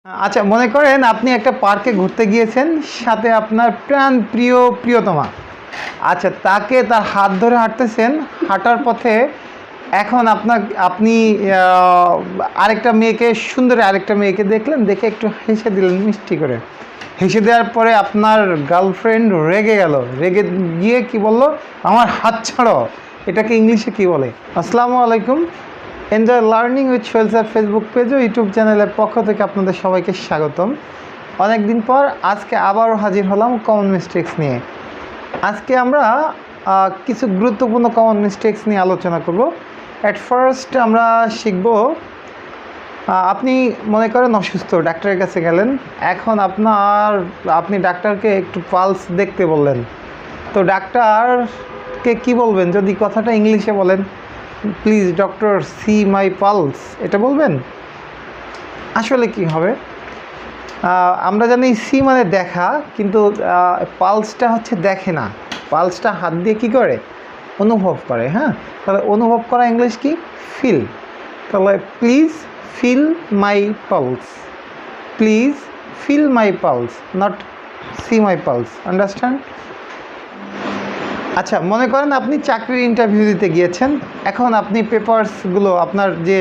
আচ্ছা, মনে করেন আপনি একটা পার্কে ঘুরতে গিয়েছেন, সাথে আপনার প্রিয়তমা। আচ্ছা, তাকে তার হাত ধরে হাঁটতেছেন, হাঁটার পথে এখন আপনি আরেকটা মেয়েকে, সুন্দরী আরেকটা মেয়েকে দেখলেন, দেখে একটু হেসে দিলেন মিষ্টি করে। হেসে দেওয়ার পরে আপনার গার্লফ্রেন্ড রেগে গেল, রেগে গিয়ে কি বলল, আমার হাত ছাড়ো। এটাকে ইংলিশে কি বলে? আসসালামু আলাইকুম। Enjoy learning with Sohel sir Facebook page ও ইউটিউব চ্যানেলের পক্ষ থেকে আপনাদের সবাইকে স্বাগতম। অনেক দিন পর আজকে আবারও হাজির হলাম কমন মিস্টেক্স নিয়ে। আজকে আমরা কিছু গুরুত্বপূর্ণ কমন মিস্টেক্স নিয়ে আলোচনা করব। অ্যাট ফার্স্ট আমরা শিখব, আপনি মনে করেন অসুস্থ, ডাক্তারের কাছে গেলেন, এখন আপনি ডাক্তারকে একটু পালস দেখতে বললেন। তো ডাক্তারকে কি বলবেন? যদি কথাটা ইংলিশে বলেন, please doctor see my pulse, এটা বলবেন? আসলে কি হবে? আমরা জানি সি মানে দেখা, কিন্তু পালসটা হচ্ছে দেখে না, পালসটা হাত দিয়ে কি করে? অনুভব করে। হ্যাঁ, তাহলে অনুভব করা ইংলিশ কি? ফিল। তাহলে please feel my pulse, please feel my pulse, not see my pulse. Understand? আচ্ছা, মনে করেন আপনি চাকরির ইন্টারভিউ দিতে গিয়েছেন, এখন আপনি পেপারসগুলো, আপনার যে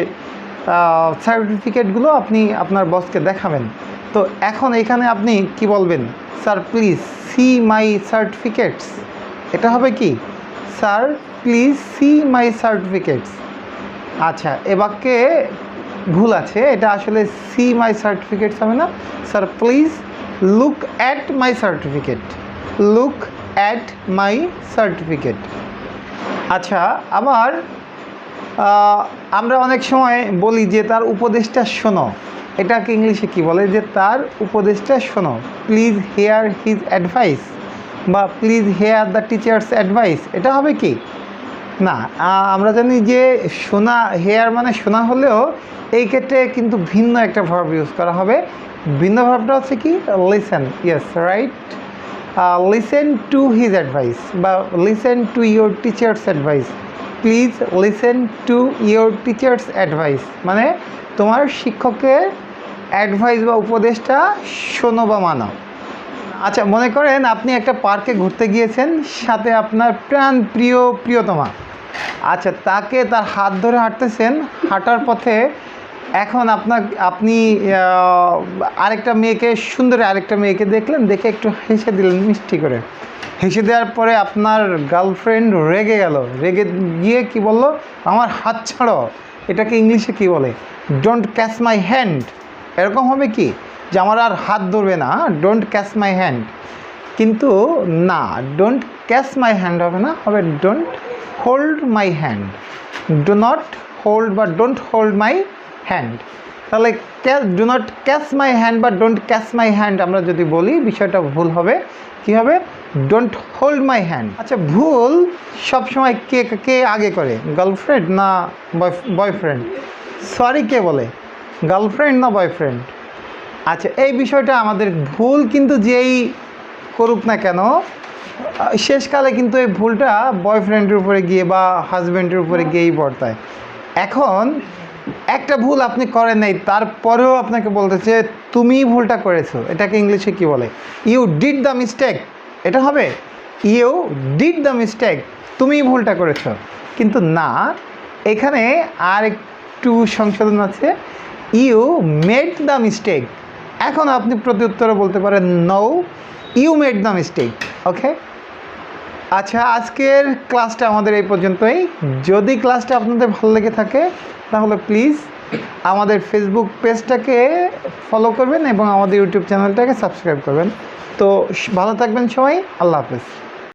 সার্টিফিকেটগুলো আপনি আপনার বসকে দেখাবেন। তো এখন এখানে আপনি কি বলবেন? Sir please see my certificates, এটা হবে কি? Sir please see my certificates. আচ্ছা, এ বাক্যে ভুল আছে, এটা আসলে সি মাই সার্টিফিকেটস হবে না, sir please look at my certificate, look at my certificate. আচ্ছা, আবার আমরা অনেক সময় বলি যে তার উপদেশটা শোনো, এটাকে ইংলিশে কি বলে? যে তার উপদেশটা শোনো, প্লিজ হেয়ার হিজ অ্যাডভাইস, বা please hear the teacher's advice, এটা হবে কি? না, আমরা জানি যে শোনা, হেয়ার মানে শোনা হলেও এই ক্ষেত্রে কিন্তু ভিন্ন একটা ভার্ব ইউজ করা হবে। ভিন্ন ভার্বটা হচ্ছে কি? Listen. Yes, right. Listen to his advice, বা listen to your teacher's advice, please listen to your teacher's advice, মানে তোমার শিক্ষকের অ্যাডভাইস বা উপদেশটা শোনো বা মানো। আচ্ছা, মনে করেন আপনি একটা পার্কে ঘুরতে গিয়েছেন, সাথে আপনার প্রিয়তমা। আচ্ছা, তাকে তার হাত ধরে হাঁটতেছেন, হাঁটার পথে এখন আপনি আরেকটা মেয়েকে, সুন্দরী আরেকটা মেয়েকে দেখলেন, দেখে একটু হেসে দিলেন মিষ্টি করে। হেসে দেওয়ার পরে আপনার গার্লফ্রেন্ড রেগে গেল, রেগে গিয়ে কি বলল, আমার হাত ছাড়ো। এটাকে ইংলিশে কি বলে? Don't catch my hand. এরকম হবে কি যে আমার আর হাত ধরবে না, ডোন্ট ক্যাচ মাই হ্যান্ড। কিন্তু না, ডোন্ট ক্যাচ মাই হ্যান্ড হবে না, হবে don't hold my hand, do not hold বা ডোন্ট হোল্ড মাই হ্যান্ড। তাহলে do not catch my hand বা ডোন্ট ক্যাচ মাই হ্যান্ড আমরা যদি বলি, বিষয়টা ভুল হবে। কি হবে? Don't hold my hand. আচ্ছা, ভুল সবসময় কে আগে করে? গার্লফ্রেন্ড না বয়ফ্রেন্ড? সরি কে বলে? গার্লফ্রেন্ড না বয়ফ্রেন্ড? আচ্ছা, এই বিষয়টা আমাদের ভুল, কিন্তু যেই করুক না কেন, শেষকালে কিন্তু এই ভুলটা বয়ফ্রেন্ডের উপরে গিয়ে বা হাজব্যান্ডের উপরে গিয়েই বর্তায়। এখন একটা ভুল আপনি করেন নাই, তারপরেও আপনাকে বলতেছে তুমি ভুলটা করেছো, এটাকে ইংলিশে কি বলে? ইউ ডিড দ্য মিস্টেক, এটা হবে ইউ ডিড দ্য মিস্টেক, তুমি ভুলটা করেছো। কিন্তু না, এখানে আর একটু সংশোধন আছে, ইউ মেড দ্য মিস্টেক। এখন আপনি প্রত্যুত্তরে বলতে পারেন no, you made the mistake. Okay. আচ্ছা, আজকের ক্লাসটা আমাদের এই পর্যন্তই। যদি ক্লাসটা আপনাদের ভালো লেগে থাকে তাহলে প্লিজ আমাদের ফেসবুক পেজটাকে ফলো করবেন এবং আমাদের ইউটিউব চ্যানেলটাকে সাবস্ক্রাইব করবেন। তো ভালো থাকবেন সবাই, আল্লাহ হাফেজ।